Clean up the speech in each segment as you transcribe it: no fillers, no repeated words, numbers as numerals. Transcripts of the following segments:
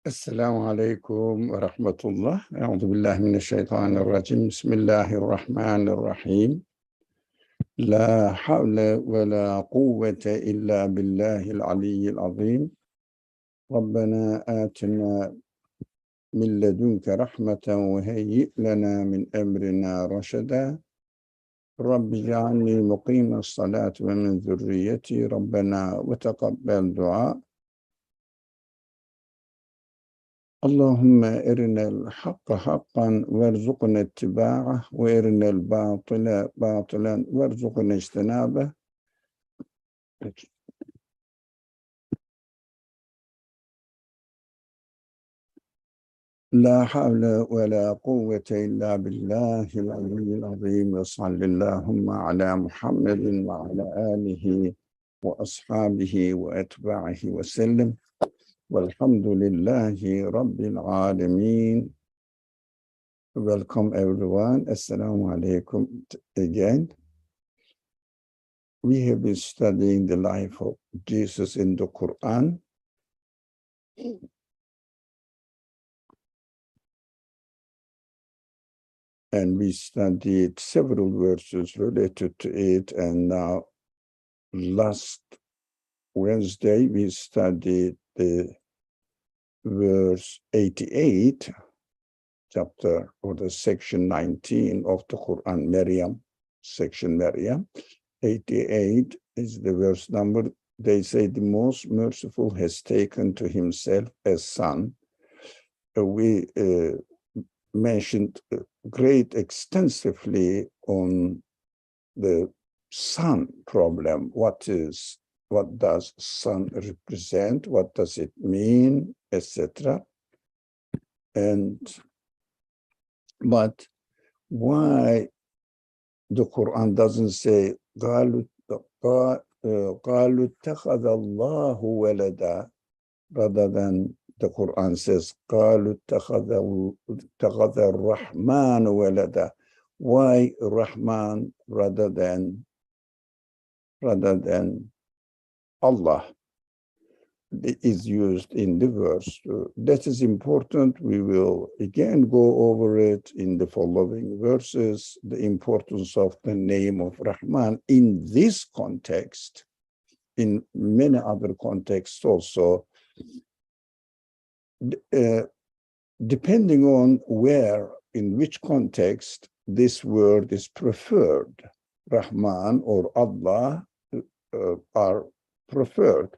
Esselamu Aleyküm ve Rahmetullah. Euzubillahimineşşeytanirracim. Bismillahirrahmanirrahim. La havle ve la kuvvete illa billahil aliyyil azim. Rabbena atina min ledunke rahmeten ve heyyi lena min emrina raşeda. Rabbi cealni mukimes salati ve min zürriyeti. Rabbena ve tekabbel dua. Allahümme erinel hakka hakkan verzukne ittiba'ah ve erinel batile batilen verzukne ijtinabeh. La havle ve la kuvvete illa billahil aliyyil azim ve sallallahu ala Muhammedin ve ala alihi ve ashabihi ve etba'ihi ve sellem. Velhamdülillahi Rabbil alemin. Welcome everyone. Assalamu alaikum again. We have been studying the life of Jesus in the Quran. And we studied several verses related to it. And now, last Wednesday, we studied the verse 88, chapter or the section 19 of the Quran, Maryam, section Maryam. 88 is the verse number. They say the most merciful has taken to himself a son. We mentioned great extensively on the son problem. What does son represent? What does it mean, etc. But why the Quran doesn't say قالوا اتخذ الله ولدا, rather than the Quran says قالوا اتخذ الرحمن ولدا? Why Rahman rather than Allah is used in the verse? That is important. We will again go over it in the following verses, the importance of the name of Rahman in this context, in many other contexts also, depending on where, in which context this word is preferred. Rahman or Allah are preferred.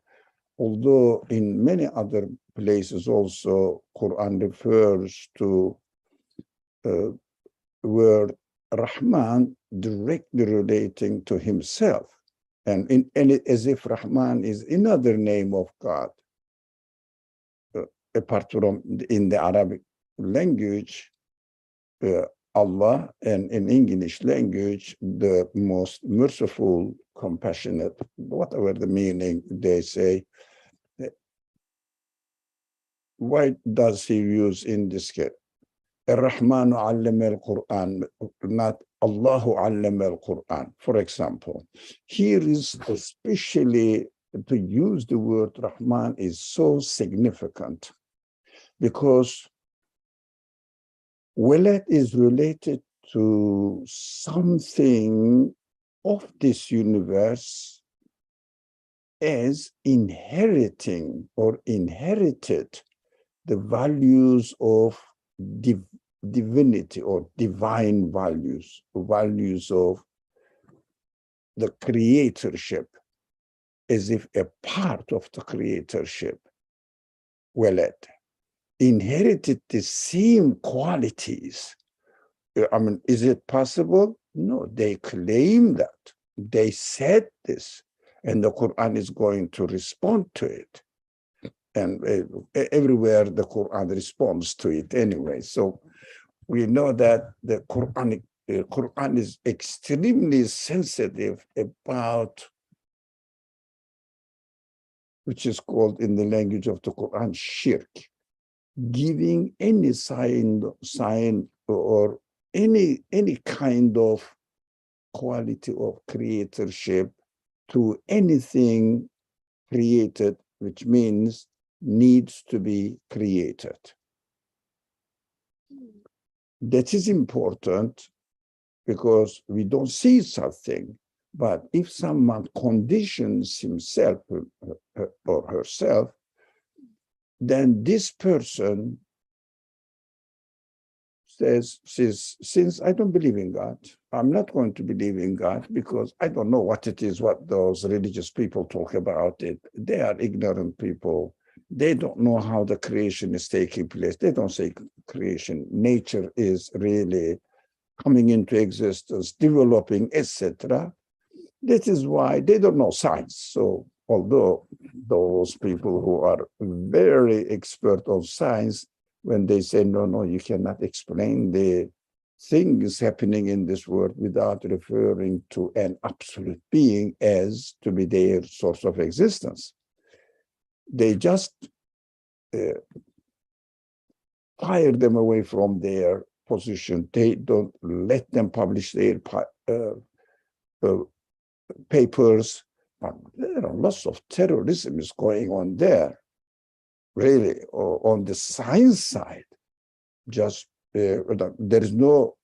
Although in many other places also, Quran refers to word Rahman directly relating to himself, and as if Rahman is another name of God. Apart from in the Arabic language, Allah, and in English language, the most merciful, compassionate, whatever the meaning they say. Why does he use in this case? Ar-Rahmanu allama al-Quran, not Allahu allama al-Quran, for example. Here is especially to use the word Rahman is so significant because walad is related to something of this universe as inheriting or inherited the values of divinity or divine values, values of the creatorship, as if a part of the creatorship, walad, inherited the same qualities. I mean, is it possible? No, they claim that. They said this, and the Quran is going to respond to it. And everywhere the Quran responds to it anyway. So we know that the Quran is extremely sensitive about, which is called in the language of the Quran, shirk, giving any sign or any kind of quality of creatorship to anything created, which means needs to be created. That is important because we don't see something. But if someone conditions himself or herself, then this person says, since I don't believe in God, I'm not going to believe in God because I don't know what it is, what those religious people talk about it. They are ignorant people. They don't know how the creation is taking place. They don't say creation. Nature is really coming into existence, developing, etc. That is why they don't know science. So although those people who are very expert of science, when they say, no, you cannot explain the things happening in this world without referring to an absolute being as to be their source of existence. They just fire them away from their position. They don't let them publish their papers. But there are lots of terrorism is going on there, really, on the science side. Just there is no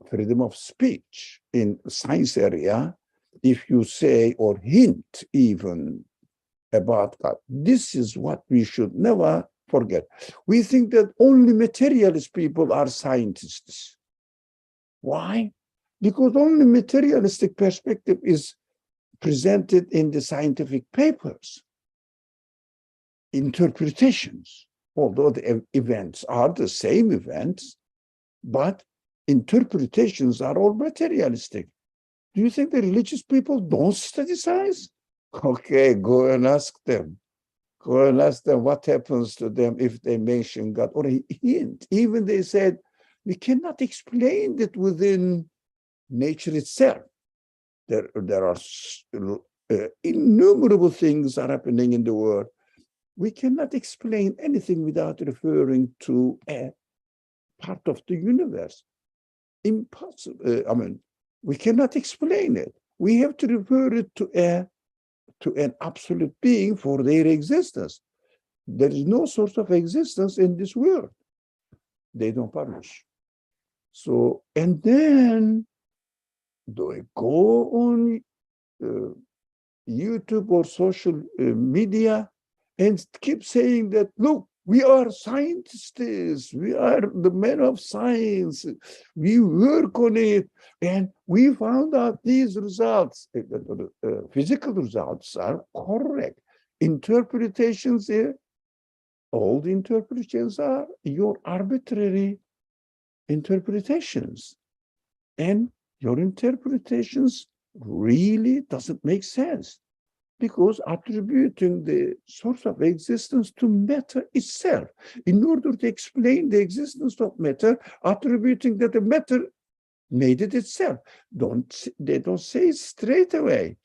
freedom of speech in science area if you say or hint even about God. This is what we should never forget. We think that only materialist people are scientists. Why? Because only materialistic perspective is presented in the scientific papers, interpretations, although the events are the same events, but interpretations are all materialistic. Do you think the religious people don't study science? Okay, go and ask them. Go and ask them what happens to them if they mention God or a hint. Even they said, we cannot explain it within nature itself. There are innumerable things are happening in the world. We cannot explain anything without referring to a part of the universe. Impossible. We cannot explain it. We have to refer it to an absolute being for their existence. There is no source of existence in this world. They don't publish. So, and then they go on YouTube or social media and keep saying that, look, we are scientists, we are the men of science, we work on it, and we found out these results, physical results are correct. Interpretations, all the interpretations are your arbitrary interpretations. And your interpretations really doesn't make sense because attributing the source of existence to matter itself. In order to explain the existence of matter, attributing that the matter made it itself. They don't say it straight away.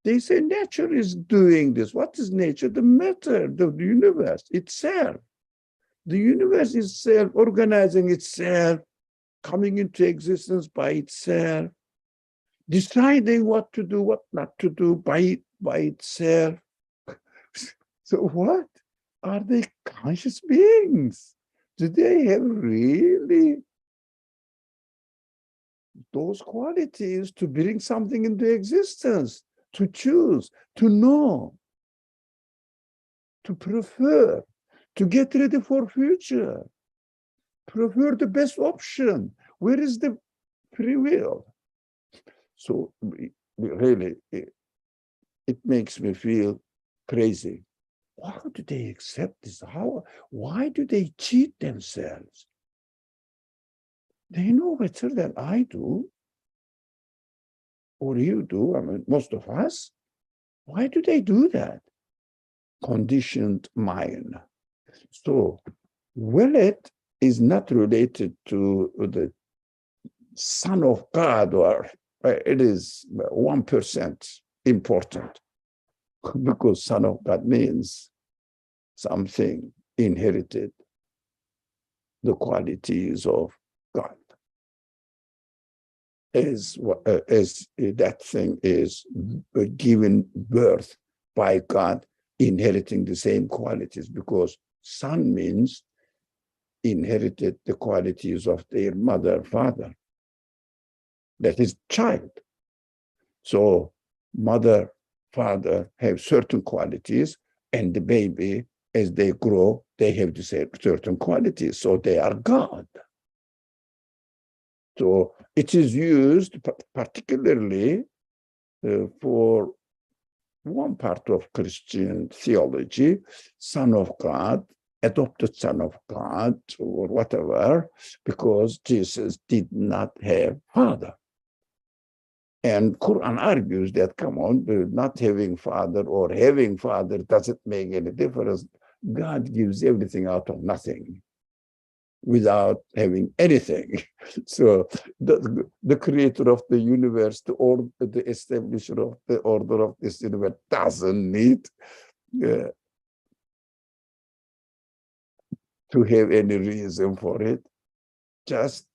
They say nature is doing this. What is nature? The matter, the universe itself. The universe itself, organizing itself, coming into existence by itself, deciding what to do, what not to do by itself. So what? Are they conscious beings? Do they have really those qualities to bring something into existence, to choose, to know, to prefer, to get ready for future, prefer the best option? Where is the free will? So really, it makes me feel crazy. How do they accept this? Why do they cheat themselves? They know better than I do, or you do, most of us. Why do they do that? Conditioned mind. So, Willet is not related to the Son of God, or it is 1% important, because Son of God means something inherited, the qualities of God. As that thing is given birth by God, inheriting the same qualities, because son means inherited the qualities of their mother, father. That is child. So mother, father have certain qualities, and the baby, as they grow, they have the same certain qualities. So they are God. So it is used particularly for one part of Christian theology, Son of God, adopted Son of God, or whatever, because Jesus did not have father. And Quran argues that, come on, not having father or having father doesn't make any difference. God gives everything out of nothing, without having anything. So the creator of the universe, the establisher of the order of this universe, doesn't need to have any reason for it. Just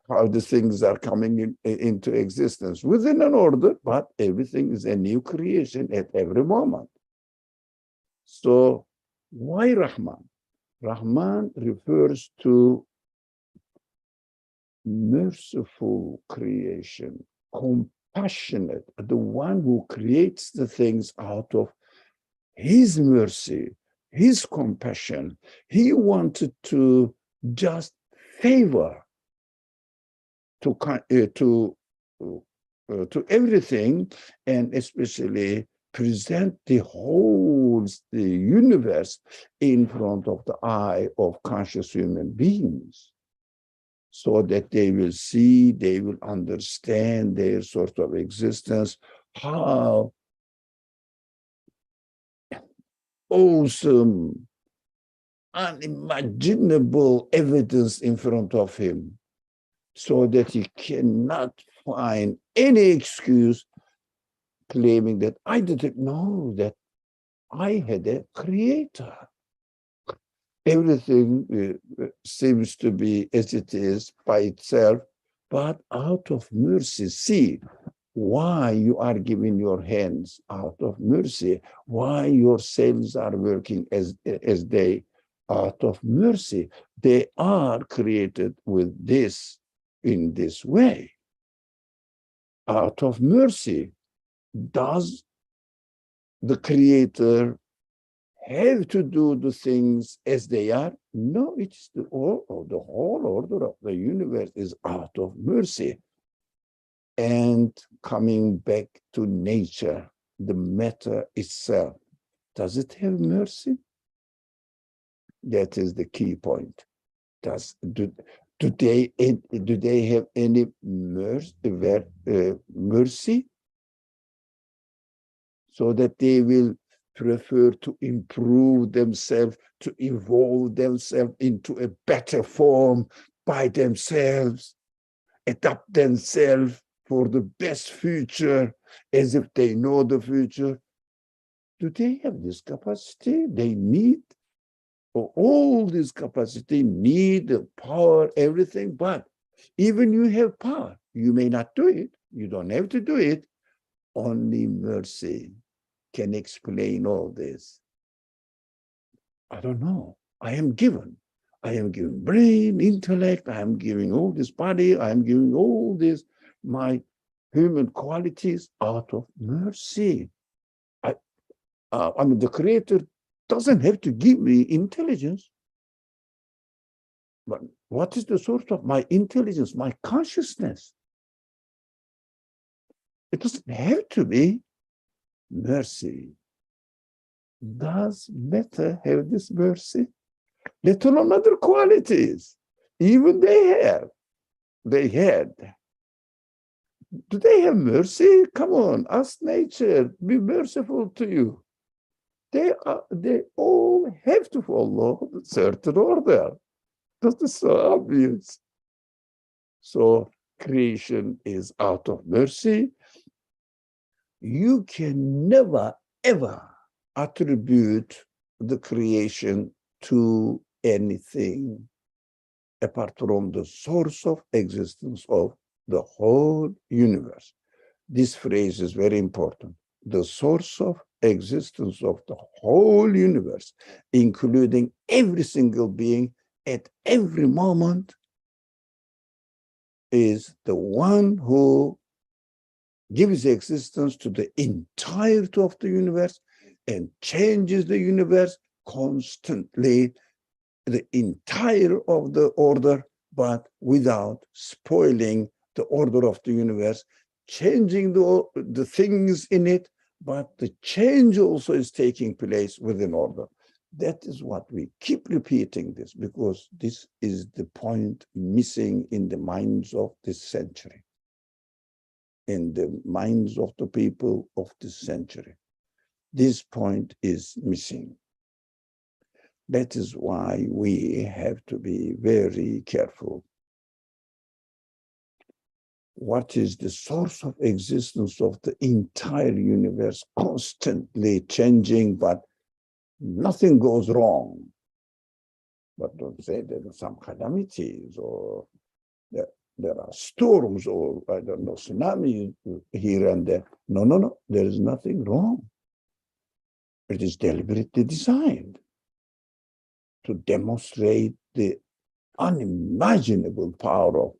how the things are coming into existence within an order, but everything is a new creation at every moment. So why Rahman? Rahman refers to merciful creation, compassionate, the one who creates the things out of his mercy, his compassion. He wanted to just favor to everything, and especially present the whole universe in front of the eye of conscious human beings, so that they will see, they will understand their sort of existence, how awesome, unimaginable evidence in front of him, so that he cannot find any excuse claiming that I didn't know that I had a creator. Everything seems to be as it is by itself, but out of mercy. See why you are giving your hands out of mercy, why your cells are working as they out of mercy. They are created with this in this way, out of mercy. Does the creator have to do the things as they are? No, it's the whole order of the universe is out of mercy. And coming back to nature, the matter itself, does it have mercy? That is the key point. Do they have any mercy, so that they will prefer to improve themselves, to evolve themselves into a better form by themselves, adapt themselves for the best future, as if they know the future? Do they have this capacity? They need all this capacity, need the power, everything, but even you have power, you may not do it. You don't have to do it. Only mercy can explain all this. I don't know. I am given brain, intellect, I am giving all this body, I am giving all this, my human qualities, out of mercy. I mean, the creator doesn't have to give me intelligence. But what is the source of my intelligence, my consciousness? It doesn't have to be mercy. Does matter have this mercy? Let alone other qualities. Even they had. Do they have mercy? Come on, ask nature, be merciful to you. They all have to follow a certain order. That is so obvious. So creation is out of mercy. You can never, ever attribute the creation to anything apart from the source of existence of the whole universe. This phrase is very important. The source of existence of the whole universe, including every single being at every moment, is the one who gives existence to the entirety of the universe and changes the universe constantly, the entire of the order, but without spoiling the order of the universe, changing the things in it, but the change also is taking place within order. That is what we keep repeating this, because this is the point missing in the minds of this century, in the minds of the people of this century. This point is missing. That is why we have to be very careful. What is the source of existence of the entire universe, constantly changing, but nothing goes wrong? But don't say there are some calamities, or there are storms, or I don't know, tsunamis here and there. No, no, no, there is nothing wrong. It is deliberately designed to demonstrate the unimaginable power of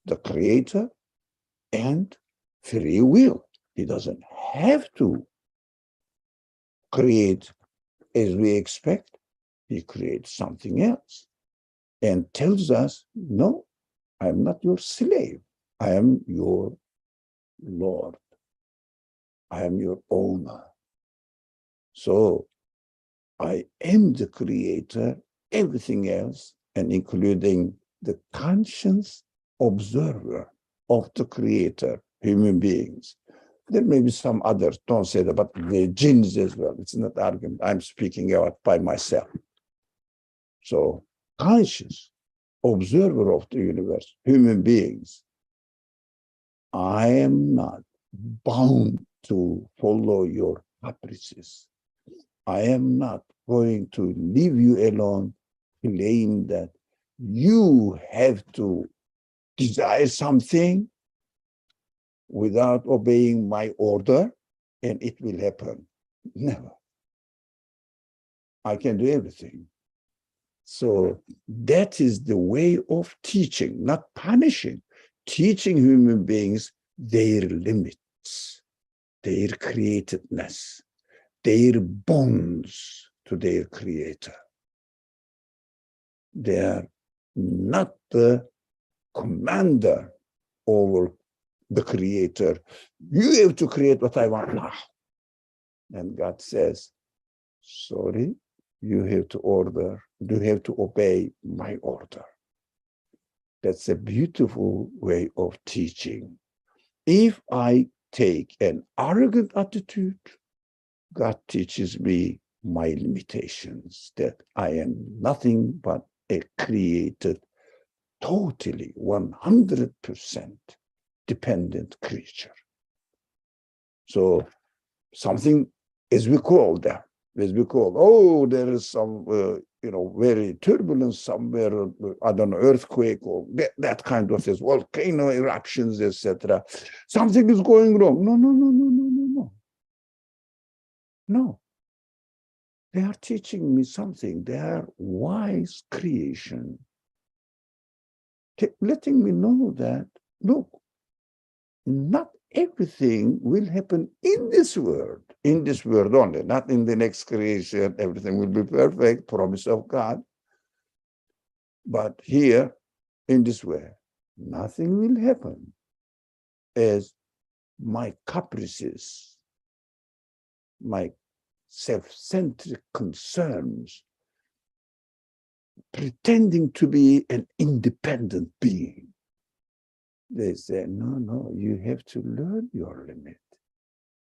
the Creator and free will. He doesn't have to create as we expect. He creates something else and tells us, no, I am not your slave. I am your Lord. I am your owner. So I am the Creator, everything else, and including the conscious observer of the Creator, human beings. There may be some others, don't say that, but the jinns as well. It's not argument. I'm speaking out by myself. So conscious observer of the universe, human beings, I am not bound to follow your caprices. I am not going to leave you alone, claim that you have to desire something without obeying my order, and it will happen. Never. I can do everything. So that is the way of teaching, not punishing. Teaching human beings their limits, their createdness, their bonds to their Creator. They are not the commander over the Creator. You have to create what I want now. And God says, sorry, you have to obey my order. That's a beautiful way of teaching. If I take an arrogant attitude, God teaches me my limitations, that I am nothing but a created, totally 100% dependent creature. So something, as we call that, oh, there is some, very turbulence somewhere, I don't know, earthquake or that kind of thing, volcano eruptions, etc. Something is going wrong. No, no, no, no, no, no, no. No. They are teaching me something. They are wise creation, letting me know that, look, not everything will happen in this world only, not in the next creation. Everything will be perfect, promise of God. But here, in this way, nothing will happen as my caprices, my self-centric concerns, pretending to be an independent being. They say, no, no, you have to learn your limit.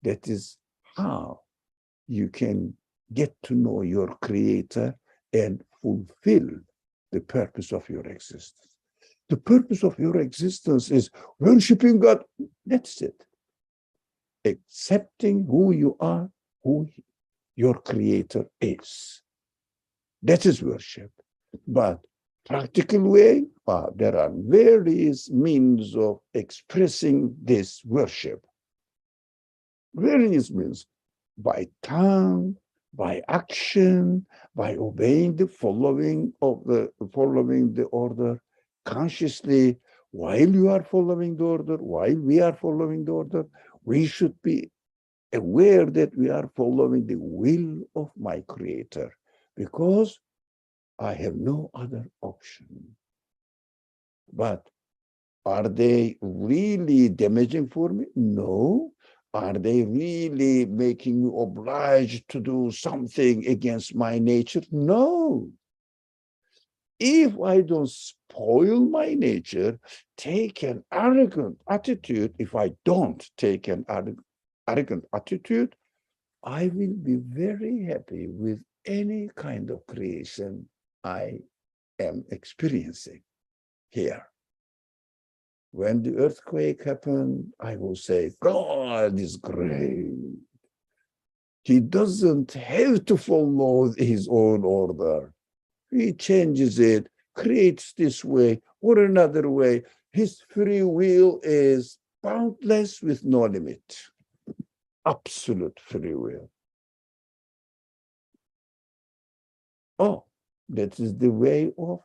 That is how you can get to know your Creator and fulfill the purpose of your existence. The purpose of your existence is worshiping God. That's it. Accepting who you are, who your Creator is. That is worship. But practical way, there are various means of expressing this worship. Various means. by tongue, by action, by obeying following the order consciously. While you are following the order, while we are following the order, we should be aware that we are following the will of my Creator, because I have no other option. But are they really damaging for me? No. Are they really making me obliged to do something against my nature? No. If I don't spoil my nature, take an arrogant attitude, if I don't take an arrogant attitude, I will be very happy with any kind of creation I am experiencing here. When the earthquake happened, I will say, God is great. He doesn't have to follow his own order. He changes it, creates this way or another way. His free will is boundless with no limit. Absolute free will. Oh, that is the way of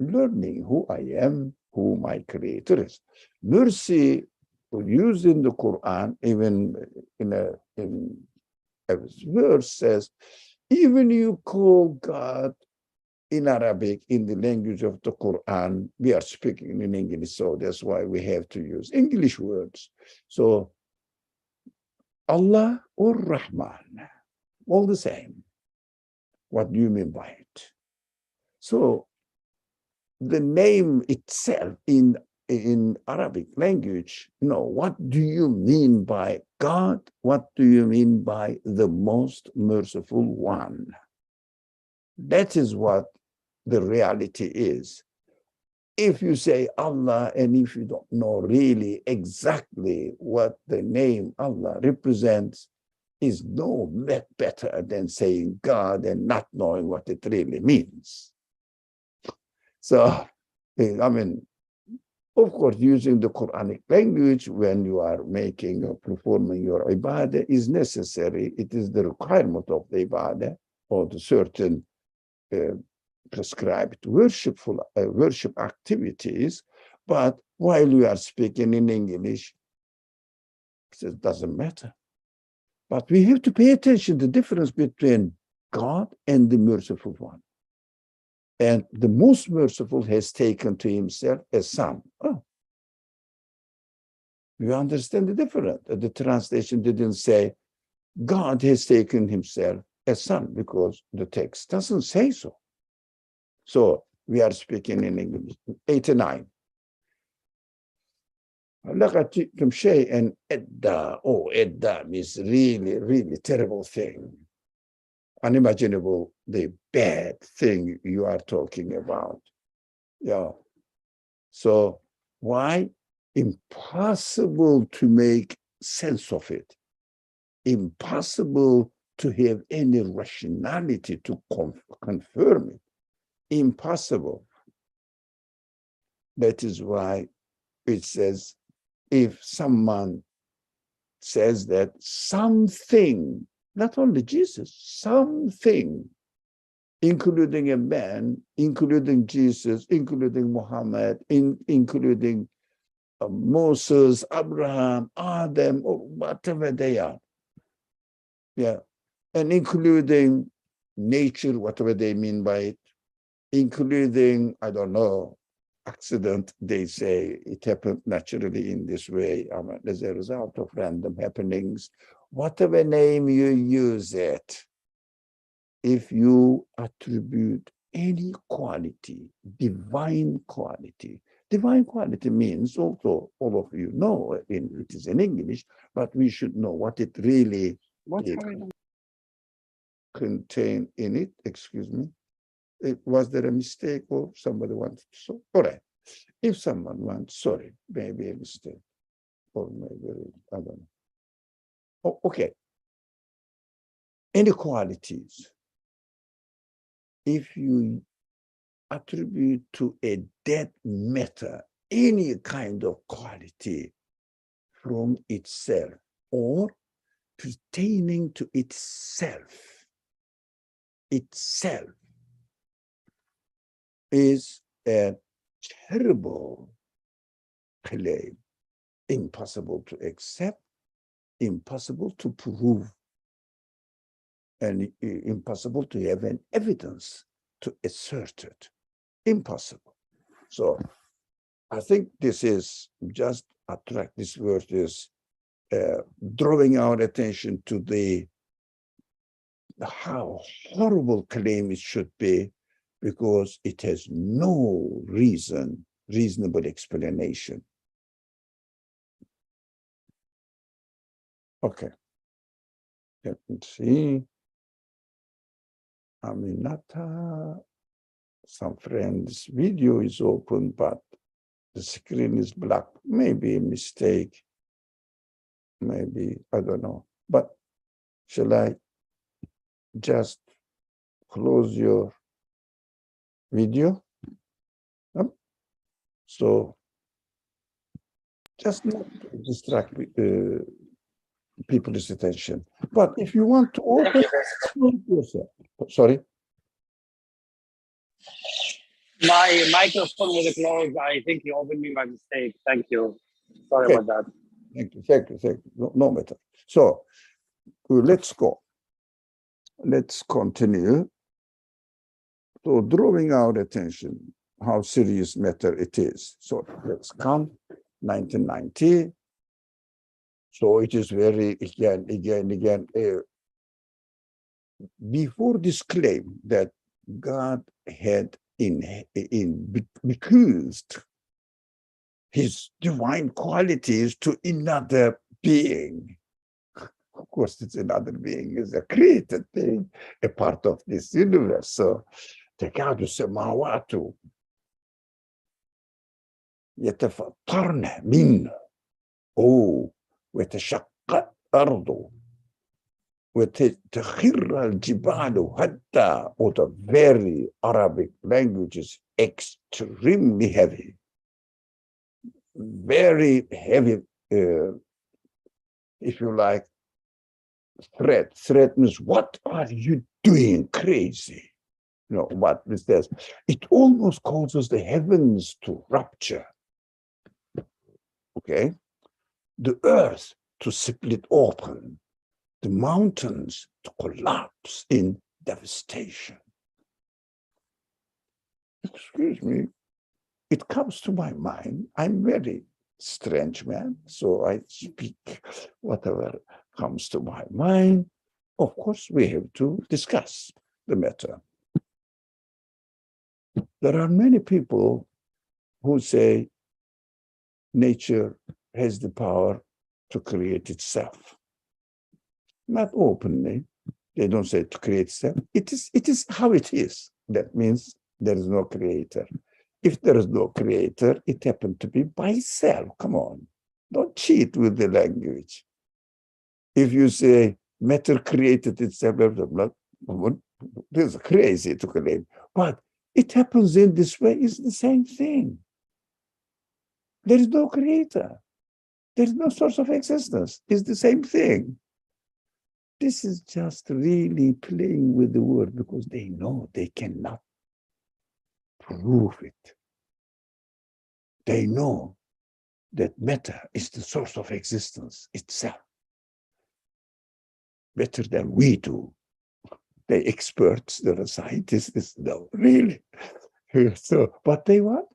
learning who I am, who my Creator is. Mercy, used in the Quran, even in a verse says, even you call God in Arabic, in the language of the Quran, we are speaking in English, so that's why we have to use English words. So Allah or Rahman, all the same. What do you mean by it? So the name itself in Arabic language, what do you mean by God? What do you mean by the most merciful one? That is what the reality is. If you say Allah, and if you don't know really exactly what the name Allah represents, is no better than saying God and not knowing what it really means. So, I mean, of course, using the Quranic language when you are making or performing your ibadah is necessary. It is the requirement of the ibadah or the certain prescribed worship activities. But while you are speaking in English, it doesn't matter. But we have to pay attention to the difference between God and the merciful one. And the most merciful has taken to himself a son. Oh, you understand the difference? The translation didn't say God has taken himself a son, because the text doesn't say so. So we are speaking in English. 89. لقد جئتم شيئا إدا. Oh, إدا means really, really terrible thing. Unimaginable, the bad thing you are talking about. Yeah. So why? Impossible to make sense of it. Impossible to have any rationality to confirm it. Impossible. That is why it says, if someone says that something, not only Jesus, something, including a man, including Jesus, including Muhammad, including Moses, Abraham, Adam, or whatever they are. Yeah. And including nature, whatever they mean by it, including, I don't know, accident, they say it happened naturally in this way, as a result of random happenings. Whatever name you use it, if you attribute any quality, divine quality means also, all of you know, it is in English, but we should know what it really contains in it. Excuse me. Was there a mistake or somebody wanted to? So, all right. If someone wants, sorry, maybe a mistake, or maybe, I don't know. Oh, okay. Inequalities. If you attribute to a dead matter any kind of quality from itself, or pertaining to itself is a terrible claim, impossible to accept, impossible to prove, and impossible to have an evidence to assert it. Impossible. So I think this is just attract, this word is drawing our attention to how horrible claim it should be, because it has no reasonable explanation. Okay. Let me see. Aminata, some friends' video is open, but the screen is black. Maybe a mistake. Maybe, I don't know. But shall I just close your video? So just not to distract people's attention. But if you want to open yourself, sorry. My microphone was closed. I think you opened me by mistake. Thank you. Sorry Okay. about that. Thank you. No matter. So let's go. Let's continue. So drawing our attention, how serious matter it is. So let's come, 1990. So it is very, again. Before this claim that God had bequeathed his divine qualities to another being. Of course, it's another being, is a created being, a part of this universe. So, تكاد السماوات يتفطرن منه وتشقق الأرض وتخر الجبال حتى, or the very Arabic language is extremely heavy. Very heavy, if you like, threat. Threat means, what are you doing? Crazy. You know, what is this? It almost causes the heavens to rupture. Okay? The earth to split open. The mountains to collapse in devastation. Excuse me. It comes to my mind. I'm very strange man, so I speak whatever comes to my mind. Of course, we have to discuss the matter. There are many people who say nature has the power to create itself. Not openly. They don't say to create itself. It is how it is. That means there is no creator. If there is no creator, it happened to be by itself. Come on. Don't cheat with the language. If you say matter created itself, this is crazy to claim. But it happens in this way, it's the same thing. There is no creator. There is no source of existence. It's the same thing. This is just really playing with the word, because they know they cannot prove it. They know that matter is the source of existence itself, better than we do. The experts, the scientists, no, really. So, but they want?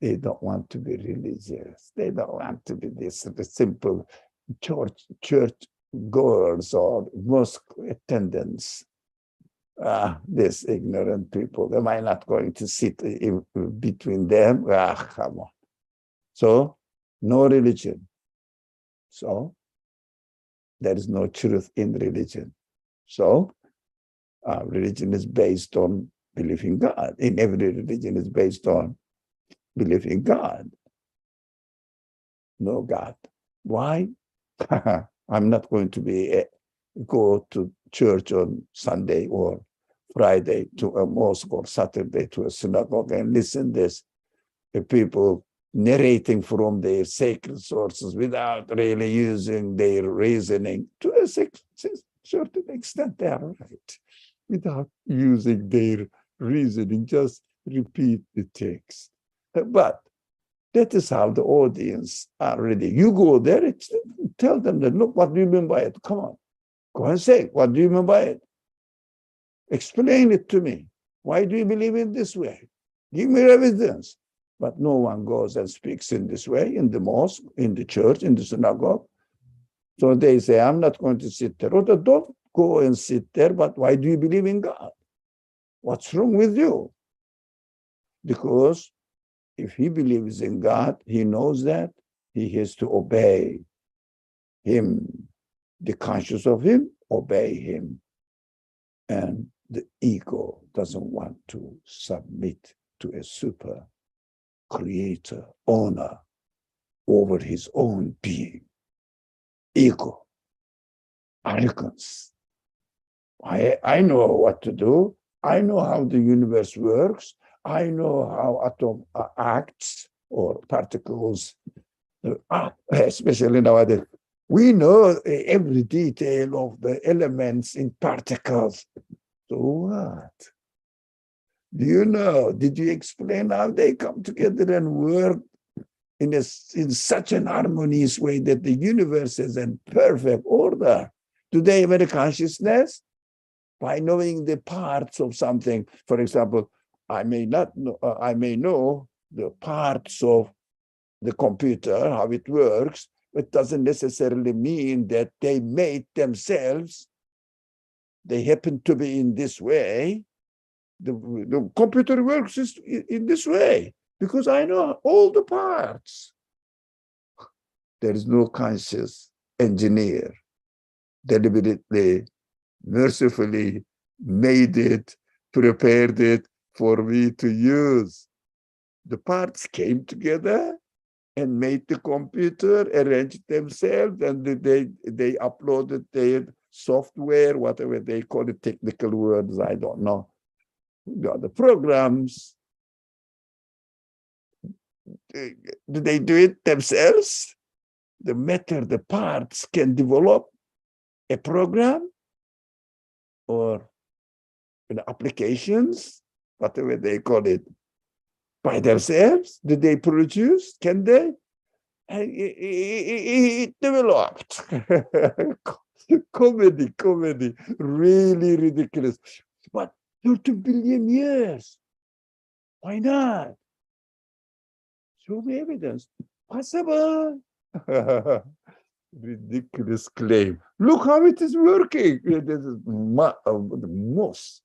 They don't want to be religious. They don't want to be this the simple church goers or mosque attendants. These ignorant people, am I not going to sit in between them? Come on. So, no religion. So, there is no truth in religion. So, religion is based on belief in God. In every religion is based on belief in God. No God. Why? I'm not going to go to church on Sunday or Friday to a mosque or Saturday to a synagogue and listen to this. The people narrating from their sacred sources without really using their reasoning. To a certain extent, they are right. Without using their reasoning, just repeat the text. But that is how the audience are ready. You go there, tell them that, look, what do you mean by it? Come on, go and say, what do you mean by it? Explain it to me. Why do you believe in this way? Give me evidence. But no one goes and speaks in this way in the mosque, in the church, in the synagogue. So they say, I'm not going to sit there. Or don't go and sit there, but why do you believe in God? What's wrong with you? Because if he believes in God, he knows that he has to obey him. The conscious of him, obey him. And the ego doesn't want to submit to a super creator, owner over his own being. Ego, arrogance. I know what to do. I know how the universe works. I know how atom acts or particles act, especially nowadays. We know every detail of the elements in particles. So what? Do you know? Did you explain how they come together and work in such an harmonious way that the universe is in perfect order? Do they have a consciousness? By knowing the parts of something, for example, I may know the parts of the computer, how it works, but it doesn't necessarily mean that they made themselves. They happen to be in this way. The computer works in this way because I know all the parts. There is no conscious engineer deliberately, mercifully made it, prepared it for me to use. The parts came together and made the computer, arranged themselves, and they uploaded their software, whatever they call it, technical words, I don't know. The programs, do they do it themselves? The matter, the parts can develop a program or applications, whatever they call it, by themselves? Do they produce? Can they? It developed. comedy, really ridiculous. But 30 billion years. Why not? Show me evidence. Possible. Ridiculous claim. Look how it is working. This is the most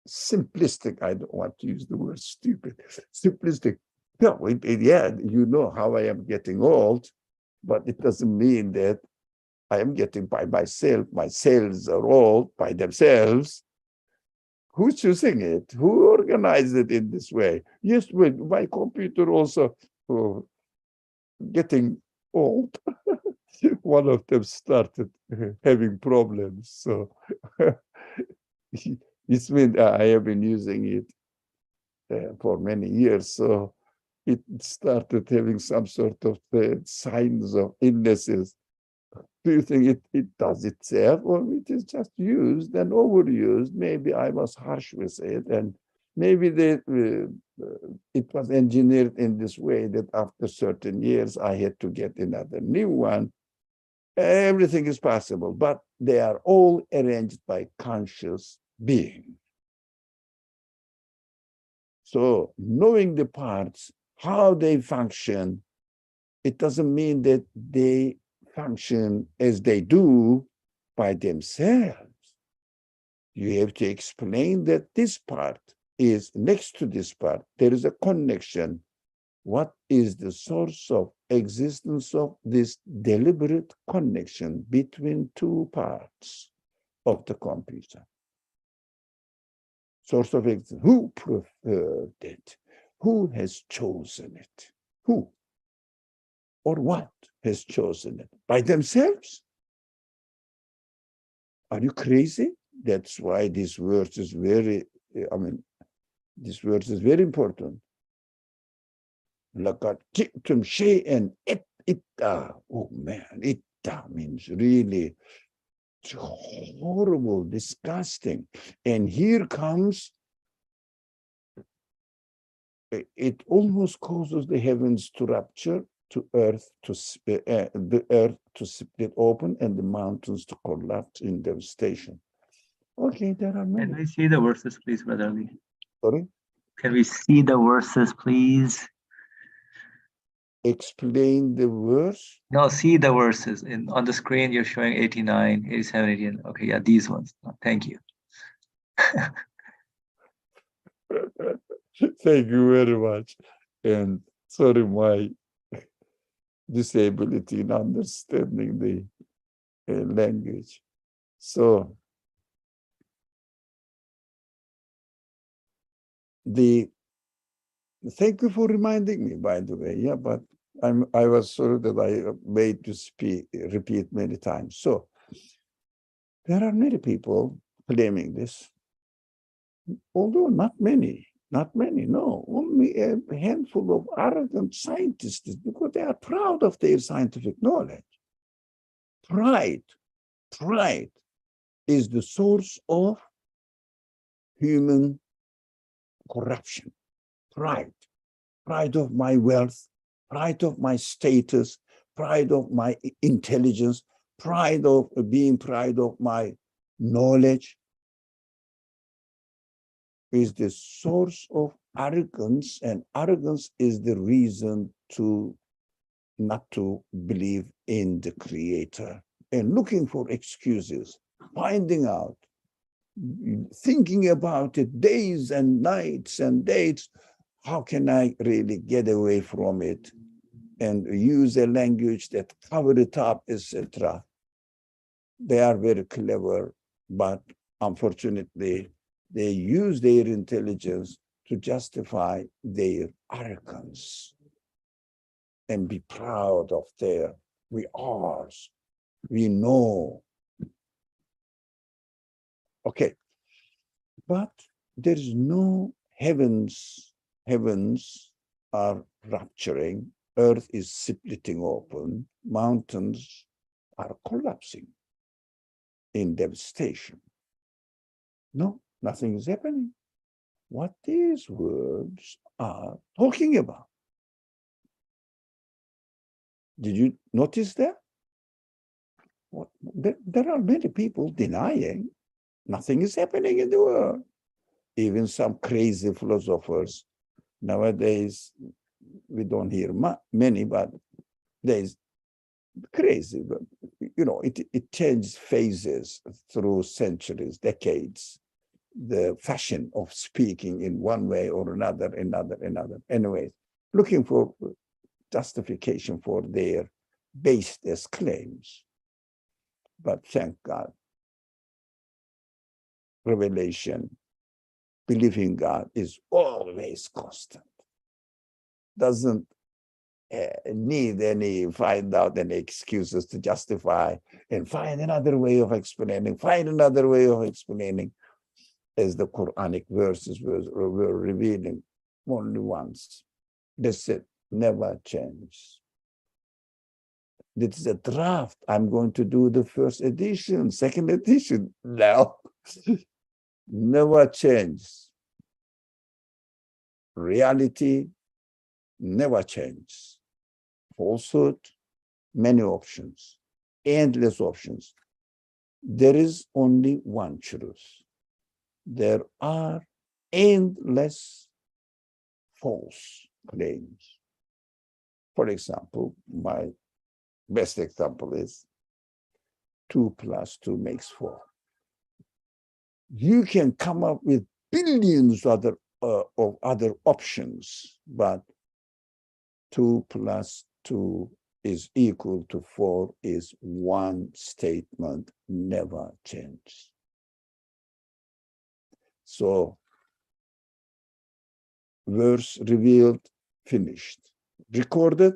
simplistic. I don't want to use the word stupid. Simplistic. No, yeah, you know how I am getting old, but it doesn't mean that I am getting by myself. My cells are old by themselves. Who's choosing it? Who organized it in this way? Yes, with my computer also getting old. One of them started having problems. So it's been, I have been using it for many years. So it started having some sort of signs of illnesses. Do you think it does itself, or it is just used and overused? Maybe I was harsh with it, and maybe it was engineered in this way that after certain years I had to get another new one. Everything is possible, but they are all arranged by conscious being. So knowing the parts, how they function, it doesn't mean that they function as they do by themselves. You have to explain that this part is next to this part. There is a connection. What is the source of existence of this deliberate connection between two parts of the computer? Source of existence. Who preferred it? Who has chosen it? Who or what has chosen it? By themselves? Are you crazy? That's why this verse is very, this verse is very important. لَقَدْ جِئْتُمْ شَيْئًا إِدَّا. Oh man, idda means really horrible, disgusting. And here comes, it almost causes the heavens to rupture, to earth to the earth to split open, and the mountains to collapse in devastation. Okay, there are many. Can we see the verses, please, Brother Ali? Sorry? Can we see the verses, please? Explain the verse. No, see the verses. On the screen, you're showing 89, 87, 89. Okay, yeah, these ones. Thank you. Thank you very much. And sorry, my disability in understanding the language. So thank you for reminding me, by the way. Yeah, but I was sorry that I made to repeat many times. So there are many people claiming this, although not many, no, only a handful of arrogant scientists, because they are proud of their scientific knowledge. Pride is the source of human corruption. Pride of my wealth, pride of my status, pride of my intelligence, pride of my knowledge is the source of arrogance, and arrogance is the reason to not to believe in the Creator, and looking for excuses, finding out, thinking about it days and nights and days. How can I really get away from it and use a language that cover it up, etc.? They are very clever, but unfortunately, they use their intelligence to justify their arrogance and be proud of we ours, we know. Okay, but there is no heavens are rupturing, earth is splitting open, mountains are collapsing in devastation. No, nothing is happening. What these words are talking about. Did you notice that? There are many people denying nothing is happening in the world. Even some crazy philosophers. Nowadays, we don't hear many, but there's crazy. But, it changes phases through centuries, decades. The fashion of speaking in one way or another. Anyway, looking for justification for their baseless claims. But thank God, revelation, believing God is always constant. Doesn't need find out any excuses to justify and find another way of explaining, as the Quranic verses were revealing only once. That's it, never change. This is a draft. I'm going to do the first edition, second edition. No, never change. Reality never changes. Falsehood, many options, endless options. There is only one truth. There are endless false claims. For example, my best example is 2 + 2 makes 4. You can come up with billions of other options, but 2 + 2 is equal to 4 is one statement, never changes. So, verse revealed, finished. Recorded,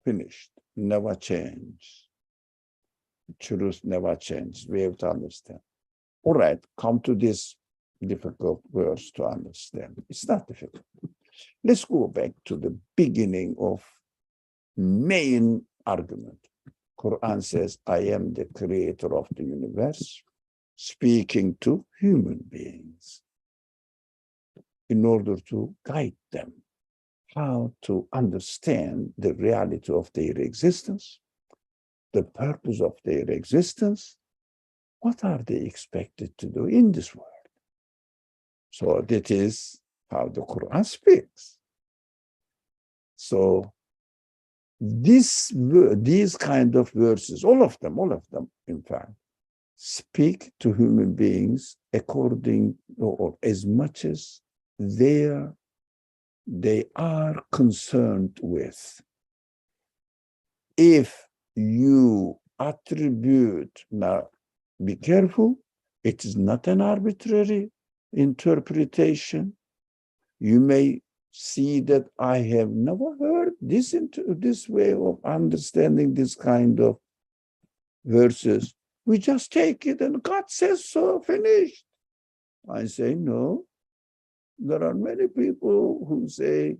finished. Never change. Truth never changes. We have to understand. All right, come to this difficult verse to understand. It's not difficult. Let's go back to the beginning of main argument. Quran says, I am the creator of the universe, speaking to human beings in order to guide them how to understand the reality of their existence, the purpose of their existence. What are they expected to do in this world? So that is how the Quran speaks. So these kind of verses, all of them, in fact, speak to human beings according or as much as they are concerned with. If you attribute, now be careful, it is not an arbitrary interpretation. You may see that I have never heard this way of understanding this kind of verses. We just take it and God says so, finished. I say, no. There are many people who say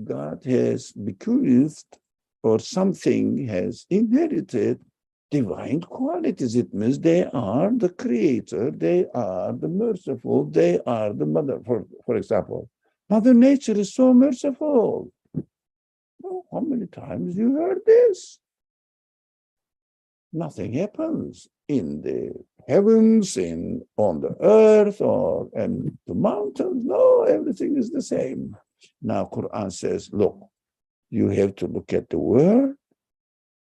God has bequeathed or something has inherited divine qualities. It means they are the creator, they are the merciful, they are the mother. For example, Mother Nature is so merciful. Oh, how many times you heard this? Nothing happens in the heavens, on the earth, or in the mountains. No, everything is the same. Now, Quran says, look, you have to look at the word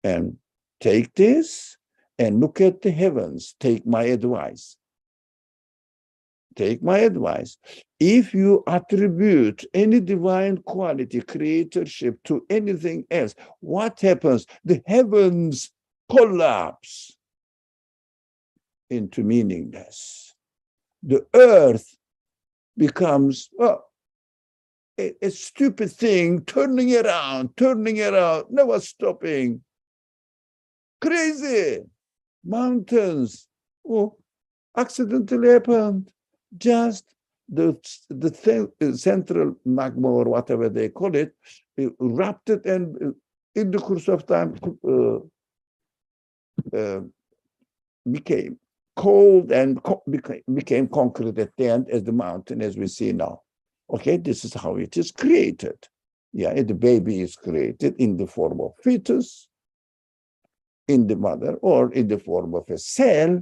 and take this and look at the heavens. Take my advice. Take my advice. If you attribute any divine quality, creatorship to anything else, what happens? The heavens collapse into meaningless. The earth becomes a stupid thing, turning around, never stopping. Crazy. Mountains, accidentally happened. Just the central magma or whatever they call it, erupted and in the course of time became cold and became concrete at the end as the mountain as we see now. Okay, this is how it is created. Yeah, the baby is created in the form of fetus, in the mother, or in the form of a cell,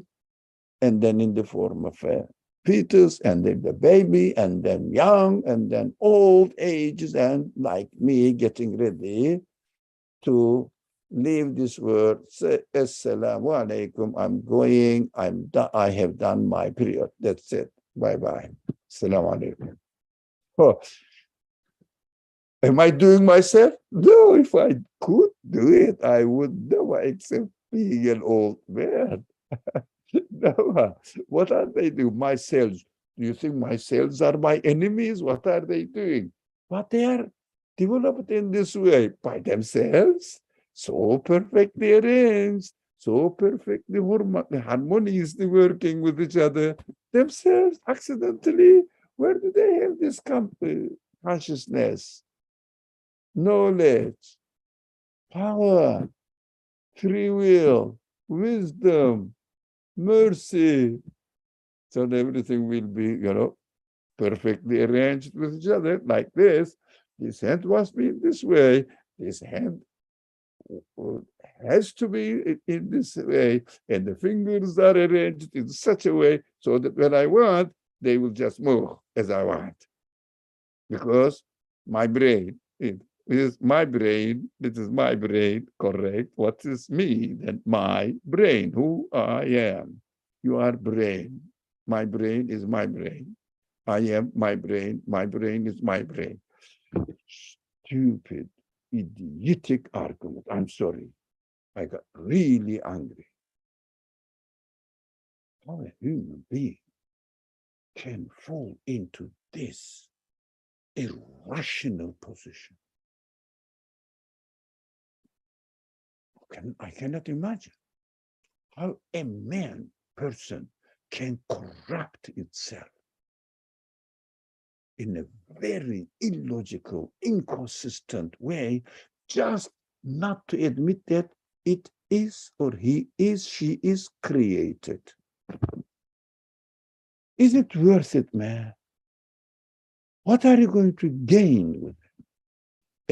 and then in the form of a fetus, and then the baby, and then young, and then old ages, and like me getting ready to leave this world. Say, Assalamu alaikum, I'm going, I have done my period. That's it. Bye-bye. Assalamu alaikum. Oh, am I doing myself? No, if I could do it, I would never accept being an old man. No, what are they doing? My cells. Do you think my cells are my enemies? What are they doing? But they are developed in this way by themselves, so perfectly arranged, so perfectly harmoniously working with each other themselves accidentally. Where do they have this consciousness, knowledge, power, free will, wisdom, mercy? So everything will be, perfectly arranged with each other like this. This hand must be in this way. This hand has to be in this way. And the fingers are arranged in such a way so that when I want, they will just move as I want. Because my brain, it is my brain, correct. What is me? Then my brain, who I am. You are brain. My brain is my brain. I am my brain is my brain. Stupid, idiotic argument. I'm sorry. I got really angry. How a human being can fall into this irrational position? I cannot imagine how a person can corrupt itself in a very illogical, inconsistent way, just not to admit that it is or he is, she is created. Is it worth it, man? What are you going to gain with it?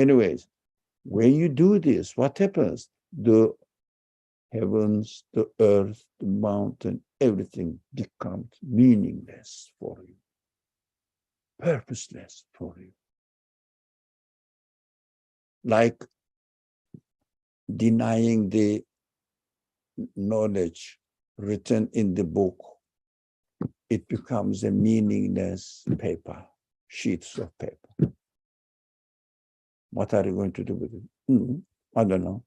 Anyways, when you do this, what happens? The heavens, the earth, the mountain, everything becomes meaningless for you, purposeless for you. Like denying the knowledge written in the book, it becomes a meaningless paper, sheets of paper. What are you going to do with it? I don't know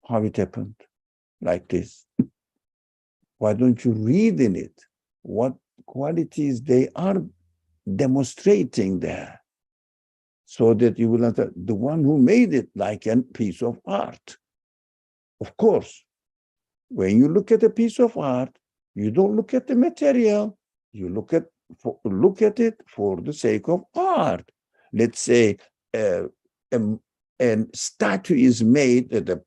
how it happened like this. Why don't you read in it what qualities they are demonstrating there, so that you will understand the one who made it like a piece of art. Of course, when you look at a piece of art, you don't look at the material, you look at it for the sake of art. Let's say a statue is made, a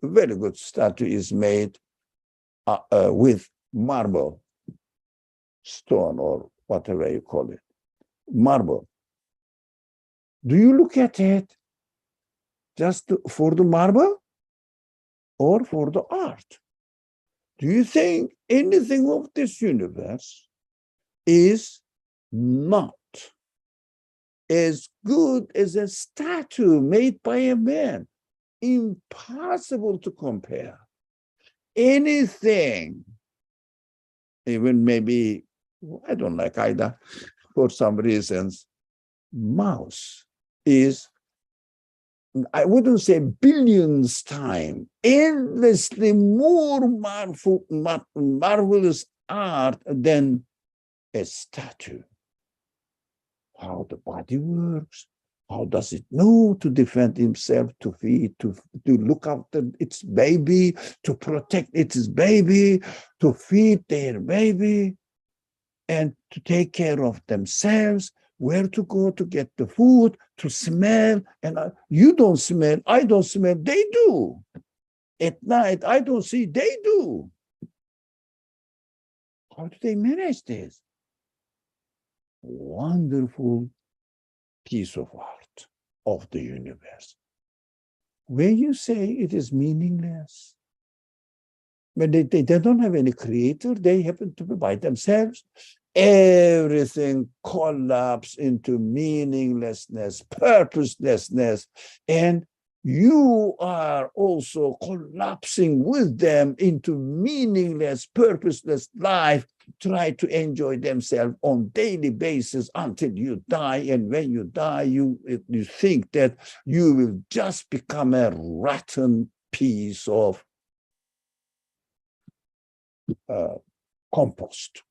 very good statue is made with marble, stone, or whatever you call it, marble. Do you look at it just for the marble or for the art? Do you think anything of this universe is not as good as a statue made by a man? Impossible to compare. Anything, even maybe, I don't like either, for some reasons, mouse is, I wouldn't say billions times, endlessly more marvelous art than a statue. How the body works, how does it know to defend himself, to feed, to look after its baby, to protect its baby, to feed their baby, and to take care of themselves, where to go to get the food, to smell. And you don't smell, I don't smell, they do. At night, I don't see, they do. How do they manage this? Wonderful piece of art of the universe. When you say it is meaningless, when they don't have any creator, they happen to be by themselves, everything collapses into meaninglessness, purposelessness, and you are also collapsing with them into meaningless, purposeless life, try to enjoy themselves on daily basis until you die. And when you die, you think that you will just become a rotten piece of compost.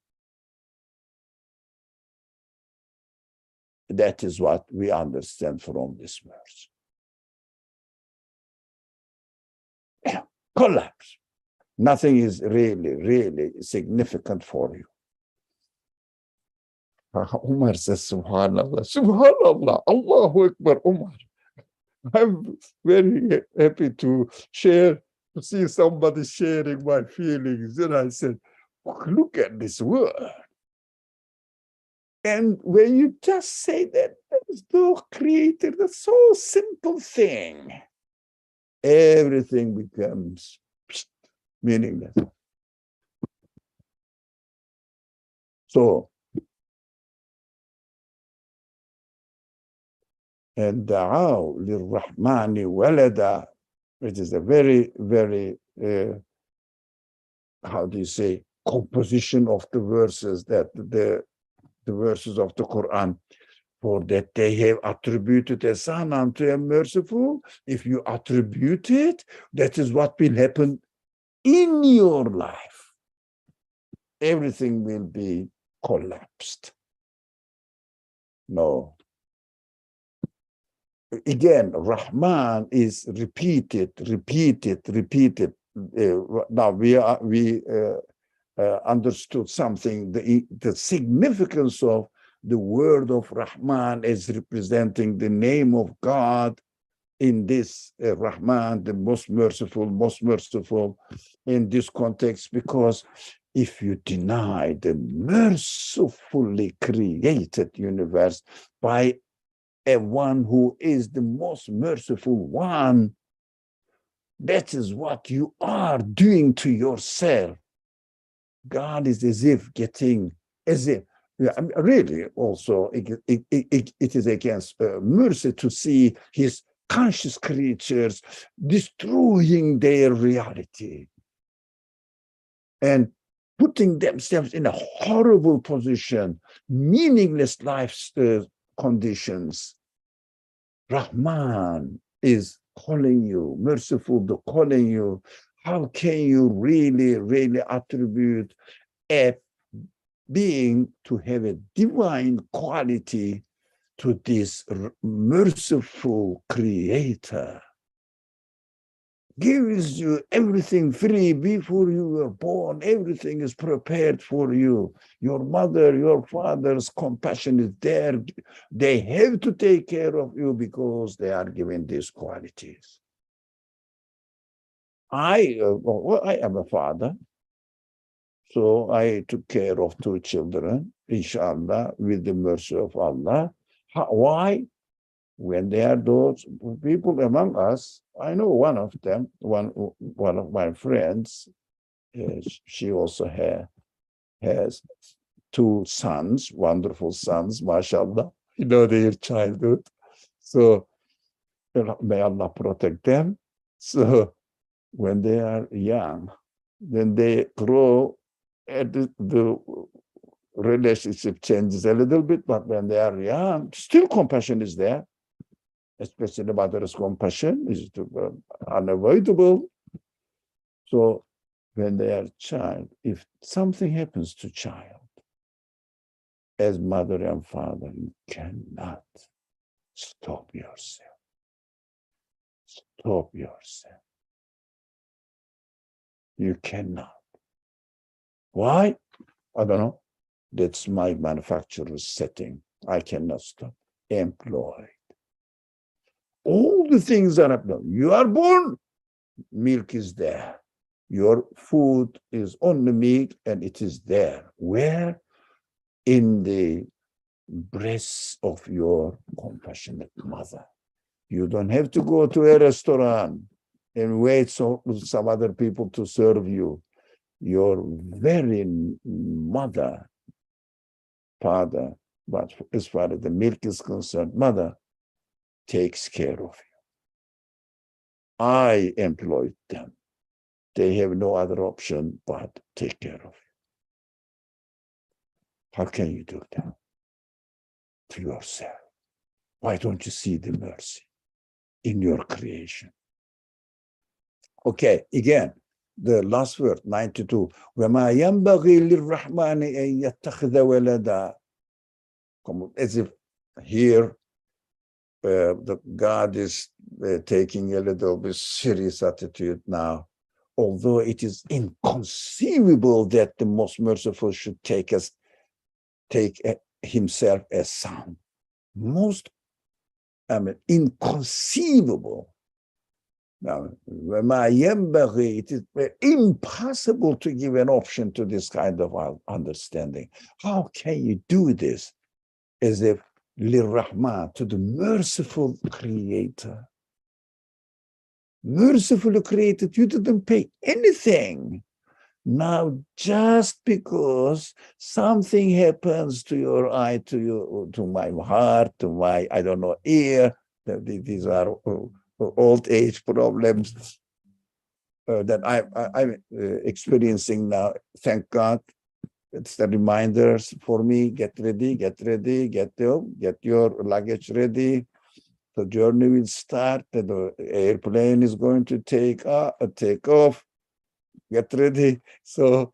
That is what we understand from this verse. Collapse. Nothing is really significant for you. Umar says, Subhanallah, Subhanallah, Allahu Akbar, Umar. I'm very happy to see somebody sharing my feelings. And I said, look at this word. And when you just say that there is no creator, that's so simple thing, everything becomes meaningless. So, and da'aw lirrahmani walada, which is a very, how do you say, composition of the verses, that the verses of the Quran, for that they have attributed a son unto a merciful. If you attribute it, that is what will happen in your life. Everything will be collapsed. No. Again, Rahman is repeated. Now we understood something, the significance of the word of Rahman is representing the name of God in this Rahman, the most merciful in this context, because if you deny the mercifully created universe by a one who is the most merciful one, that is what you are doing to yourself. God is as if really also it is against mercy to see his conscious creatures destroying their reality and putting themselves in a horrible position, meaningless life conditions. Rahman is calling you, merciful to calling you. How can you really attribute a being to have a divine quality to this merciful creator? Gives you everything free before you were born. Everything is prepared for you. Your mother, your father's compassion is there. They have to take care of you because they are given these qualities. I am a father, so I took care of 2 children, inshallah, with the mercy of Allah. Why? When there are those people among us, I know one of them, one of my friends, she also has 2 sons, wonderful sons, mashallah, their childhood. So may Allah protect them. So when they are young, then they grow, and the relationship changes a little bit, but when they are young, still compassion is there. Especially mother's compassion is unavoidable. So when they are child, if something happens to child, as mother and father, you cannot stop yourself. Stop yourself. You cannot. Why? I don't know. That's my manufacturer's setting. I cannot stop. Employed. All the things that happen. You are born, milk is there. Your food is on the milk and it is there. Where? In the breast of your compassionate mother. You don't have to go to a restaurant and wait for some other people to serve you. Your very mother, father, but as far as the milk is concerned, mother takes care of you. I employed them. They have no other option but take care of you. How can you do that to yourself? Why don't you see the mercy in your creation? Okay, again, the last word, 92. وَمَا يَنْبَغِي لِلرَّحْمَنِ أَنْ يَتَّخِذَ وَلَدًا. As if here the God is taking a little bit serious attitude now. Although it is inconceivable that the most merciful should take himself as son. Inconceivable. Now, it is impossible to give an option to this kind of understanding. How can you do this? As if Lirrahman, to the merciful creator. Mercifully created, you didn't pay anything. Now, just because something happens to your eye, to my heart, to my, I don't know, ear, these are old age problems that I'm experiencing now. Thank God. It's the reminders for me. Get ready, get your luggage ready. The journey will start. The airplane is going to take off. Get ready. So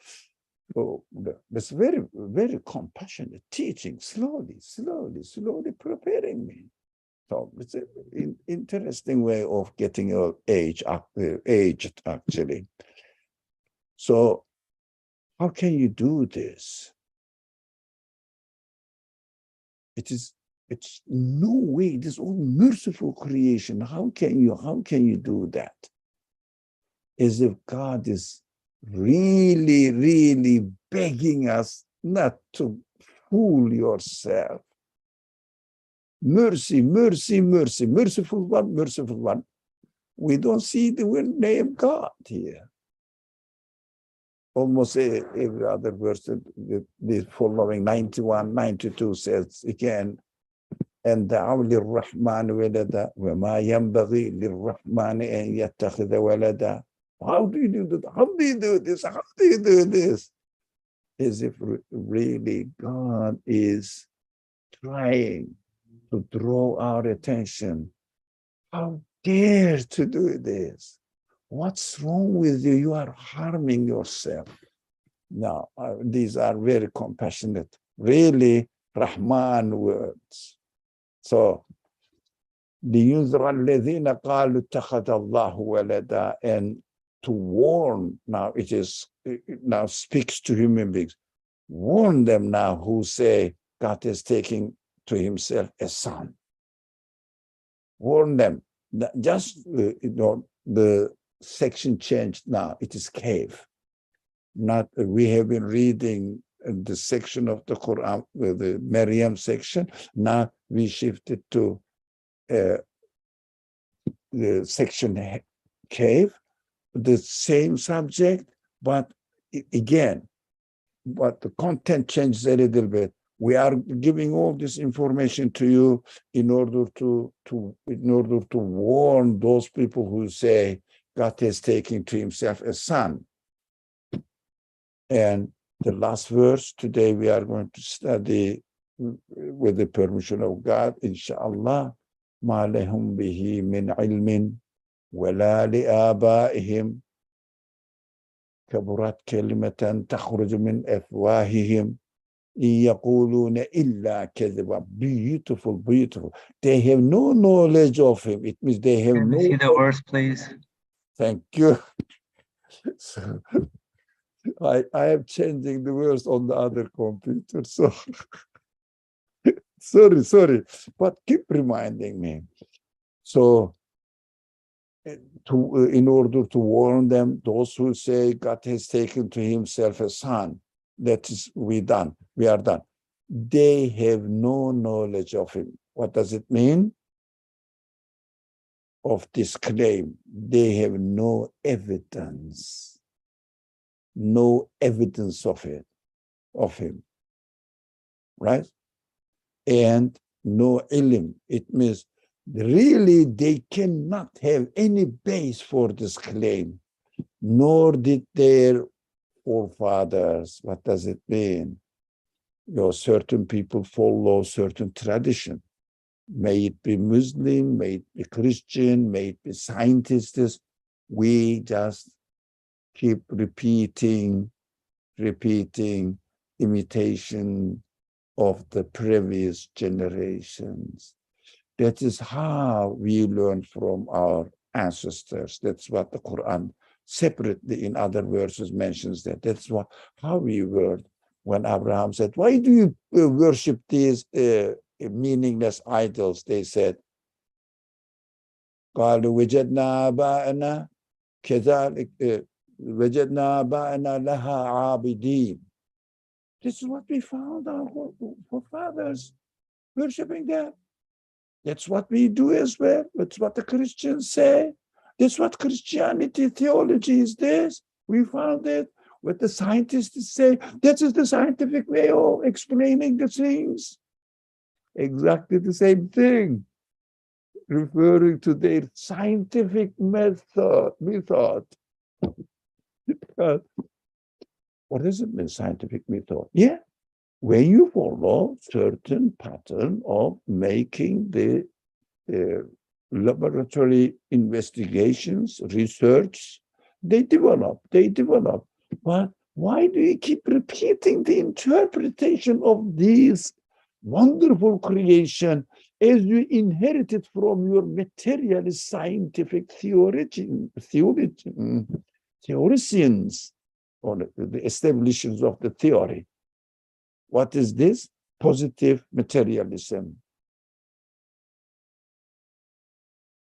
that's very, very compassionate teaching, slowly preparing me. So it's an interesting way of getting aged, actually. So how can you do this? it's no way. It is all merciful creation. How can you do that? As if God is really, really begging us not to fool yourself. Mercy, mercy, mercy, merciful one, merciful one. We don't see the name God here. Almost every other verse, the following 91, 92 says again, and دعوا للرحمن ولدا وما ينبغي للرحمن أن يتخذ ولدا. How do you do that? How do you do this? How do you do this? As if really God is trying to draw our attention. How dare to do this? What's wrong with you? You are harming yourself. Now, these are very compassionate, really Rahman words. So, لِيُنذِرَ الَّذِينَ قَالُوا اتَّخَذَ اللَّهُ وَلَدًا, and to warn, now now speaks to human beings. Warn them now who say God is taking to himself a son. Warn them. Just, the section changed now. It is cave. Not, we have been reading the section of the Quran, the Maryam section. Now we shifted to the section cave, the same subject, but again, but the content changes a little bit. We are giving all this information to you in order to warn those people who say God is taking to himself a son. And the last verse today we are going to study, with the permission of God, inshallah. ما لهم به من علم ولا لآبائهم كبرت كلمة تخرج من أفواههم إن يقولون إلا كذبا. Beautiful, beautiful. They have no knowledge of him. It means they have Can no. we see the verse, please? Thank you. So, I am changing the verse on the other computer. So sorry, but keep reminding me. So, in order to warn them, those who say God has taken to himself a son, that is, we are done. They have no knowledge of him. What does it mean? Of this claim, they have no evidence of him, right? And no ilm. It means really they cannot have any base for this claim, nor did their forefathers. What does it mean? Certain people follow certain tradition. May it be Muslim, may it be Christian, may it be scientists. We just keep repeating imitation of the previous generations. That is how we learn from our ancestors. That's what the Quran separately in other verses mentions that. That's how we learn. When Abraham said, why do you worship these meaningless idols? They said, قالوا وجدنا آباءنا كذلك وجدنا آباءنا لها عابدين. This is what we found our forefathers worshiping that. That's what we do as well. That's what the Christians say. That's what Christianity theology is this. We found it. What the scientists say, that is the scientific way of explaining the things. Exactly the same thing. Referring to their scientific method. What does it mean, scientific method? Yeah, when you follow certain pattern of making the laboratory investigations, research, they develop. But why do you keep repeating the interpretation of these wonderful creation as you inherited from your materialist scientific theologians, or the establishments of the theory? What is this? positive materialism,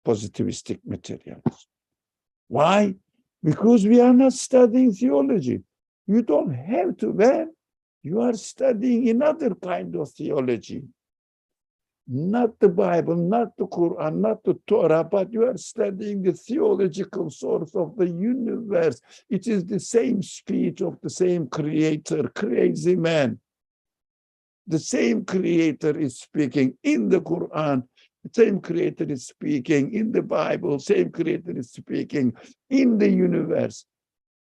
positivistic materialism. Why? Because we are not studying theology. You don't have to, when you are studying another kind of theology. Not the Bible, not the Quran, not the Torah, but you are studying the theological source of the universe. It is the same speech of the same creator, crazy man. The same creator is speaking in the Quran. The same creator is speaking in the Bible. Same creator is speaking in the universe.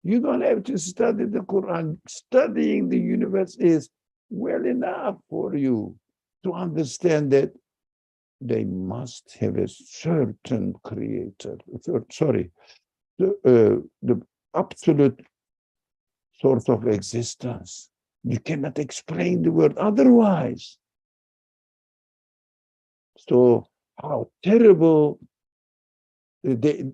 You don't have to study the Quran. Studying the universe is well enough for you to understand that they must have a certain creator. The absolute source of existence. You cannot explain the world otherwise. So how terrible,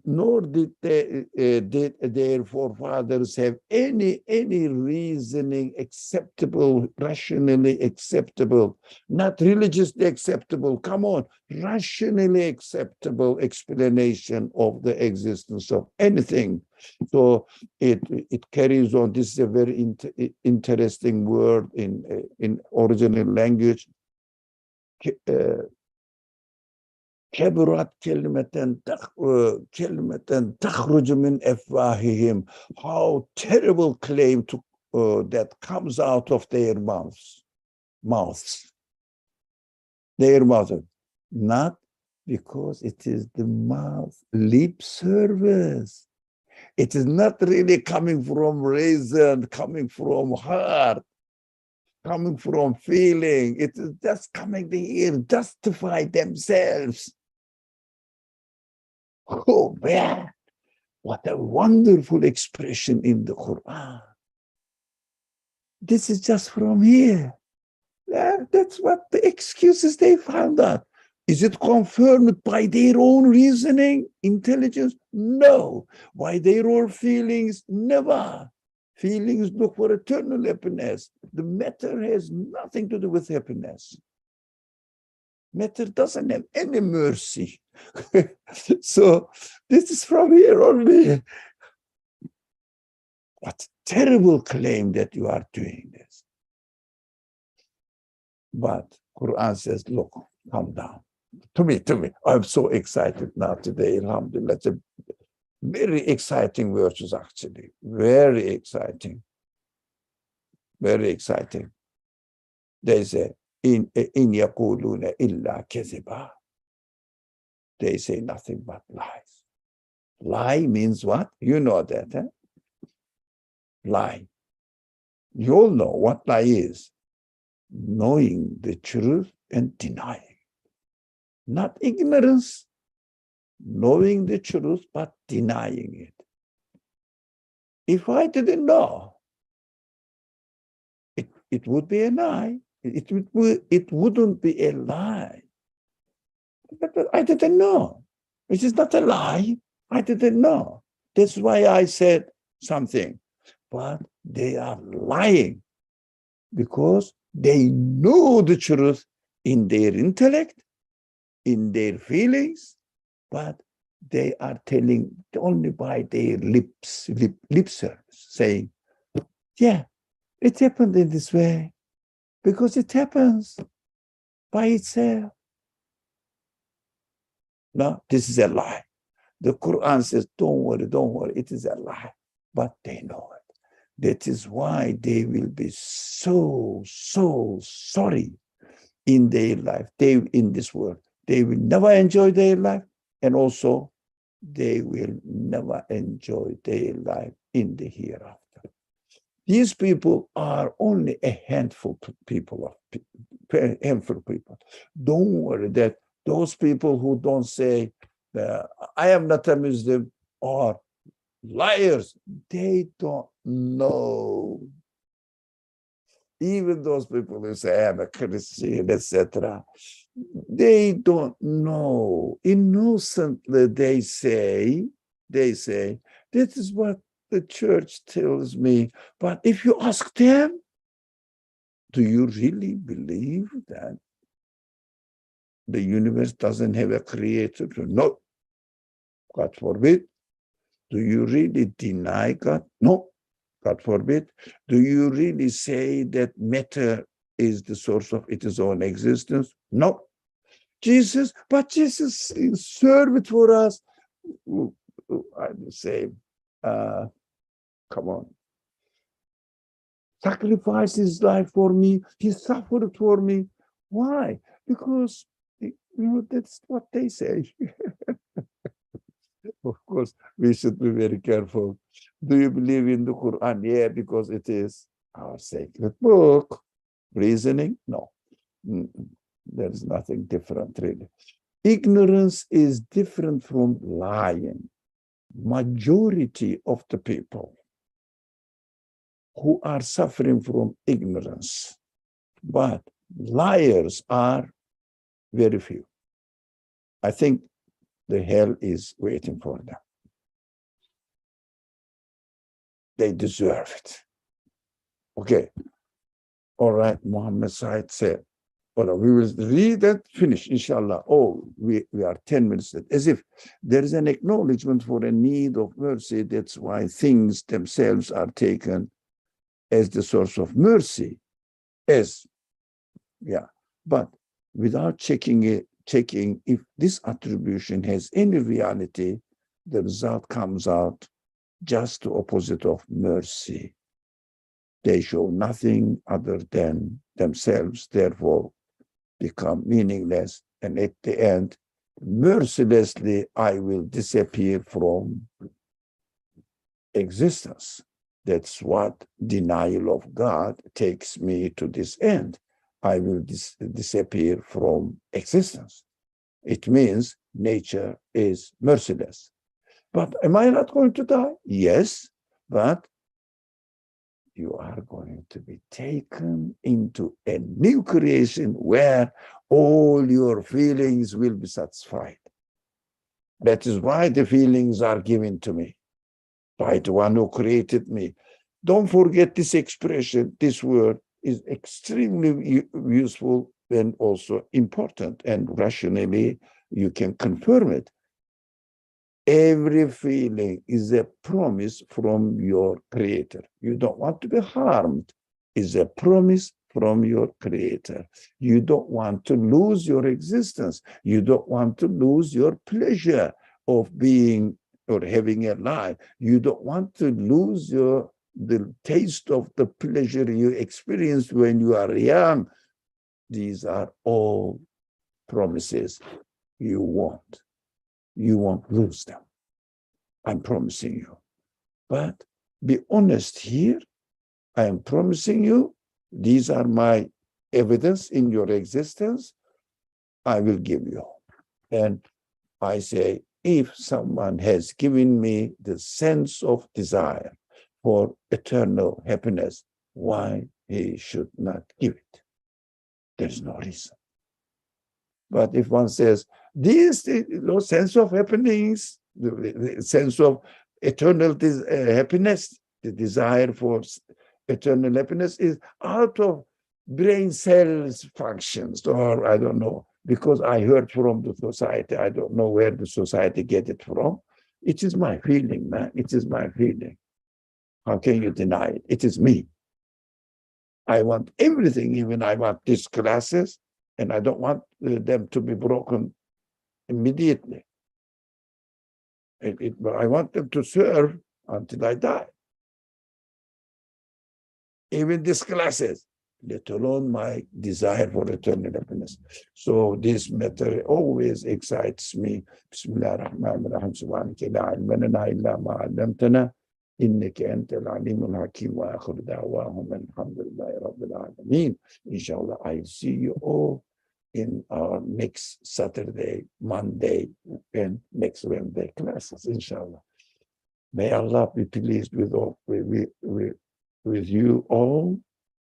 nor did their forefathers have any reasoning acceptable, rationally acceptable, not religiously acceptable, come on, rationally acceptable explanation of the existence of anything. So it carries on. This is a very interesting word in original language. كبرت كلمة تخرج من أفواههم. How terrible claim to that comes out of their mouths. Their mouth. Not because it is the mouth lip service. It is not really coming from reason, coming from heart, coming from feeling. It is just coming to justify themselves. Oh man, what a wonderful expression in the Quran. This is just from here. Yeah, that's what the excuses they found out. Is it confirmed by their own reasoning, intelligence? No. By their own feelings? Never. Feelings look for eternal happiness. The matter has nothing to do with happiness. Matter doesn't have any mercy. So this is from here only. What a terrible claim that you are doing this. But Quran says, look, calm down. To me, I'm so excited now today, alhamdulillah. It's a very exciting verses actually. Very exciting. Very exciting. They say, in yaquluna illa kaziba. They say nothing but lies. Lie means what? You know that, eh? Lie. You all know what lie is. Knowing the truth and denying. Not ignorance, knowing the truth, but denying it. If I didn't know, it would be a lie. It wouldn't be a lie. But I didn't know. It is not a lie. I didn't know. That's why I said something. But they are lying because they know the truth in their intellect, in their feelings, but they are telling only by their lip service, saying, yeah, it happened in this way because it happens by itself. No, this is a lie. The Quran says, don't worry, it is a lie. But they know it. That is why they will be so sorry in their life, in this world. They will never enjoy their life, and also they will never enjoy their life in the hereafter. These people are only a handful of people. Don't worry that those people who don't say, I am not a Muslim, or liars, they don't know. Even those people who say, I am a Christian, etc., they don't know. Innocently, they say, this is what the church tells me. But if you ask them, Do you really believe that the universe doesn't have a creator? No. God forbid. Do you really deny God? No. God forbid. Do you really say that matter is the source of its own existence? No. Jesus served for us. I would say, come on. Sacrificed his life for me. He suffered for me. Why? Because, that's what they say. Of course, we should be very careful. Do you believe in the Quran? Yeah, because it is our sacred book. Reasoning? No. There's nothing different, really. Ignorance is different from lying. Majority of the people who are suffering from ignorance, but liars are very few. I think the hell is waiting for them. They deserve it. Okay. All right, Muhammad Said said, well, we will read and finish, inshallah. Oh, we are 10 minutes, as if there is an acknowledgement for a need of mercy. That's why things themselves are taken as the source of mercy. But without checking if this attribution has any reality, the result comes out just the opposite of mercy. They show nothing other than themselves, therefore become meaningless, and at the end, mercilessly, I will disappear from existence. That's what denial of God takes me to this end. I will disappear from existence. It means nature is merciless. But am I not going to die? Yes, but you are going to be taken into a new creation where all your feelings will be satisfied. That is why the feelings are given to me by the one who created me. Don't forget this expression. This word is extremely useful and also important, and rationally you can confirm it. Every feeling is a promise from your creator. You don't want to be harmed. It's a promise from your creator. You don't want to lose your existence. You don't want to lose your pleasure of being or having a life. You don't want to lose the taste of the pleasure you experienced when you are young. These are all promises you want. You won't lose them. I'm promising you. But be honest here. I am promising you, these are my evidence in your existence. I will give you. And I say, if someone has given me the sense of desire for eternal happiness, why he should not give it? There's no reason. But if one says, this sense of happiness, the sense of eternal happiness, the desire for eternal happiness is out of brain cells functions, or I don't know, because I heard from the society. I don't know where the society get it from. It is my feeling, man. It is my feeling. How can you deny it? It is me. I want everything, even I want these glasses, and I don't want them to be broken immediately. I want them to serve until I die. Even these classes, let alone my desire for eternal happiness. So this matter always excites me. Bismillah ar-Rahman ar-Rahim. Subhanaka la ilma lana illa ma 'allamtana innaka antal alimul hakim wa akhiru da'wahum alhamdulillahi rabbil alamin. Inshallah, I'll see you all in our next Saturday, Monday, and next Wednesday classes, inshallah. May Allah be pleased with you all,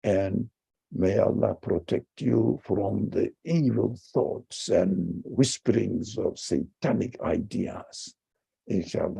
and may Allah protect you from the evil thoughts and whisperings of satanic ideas, inshallah.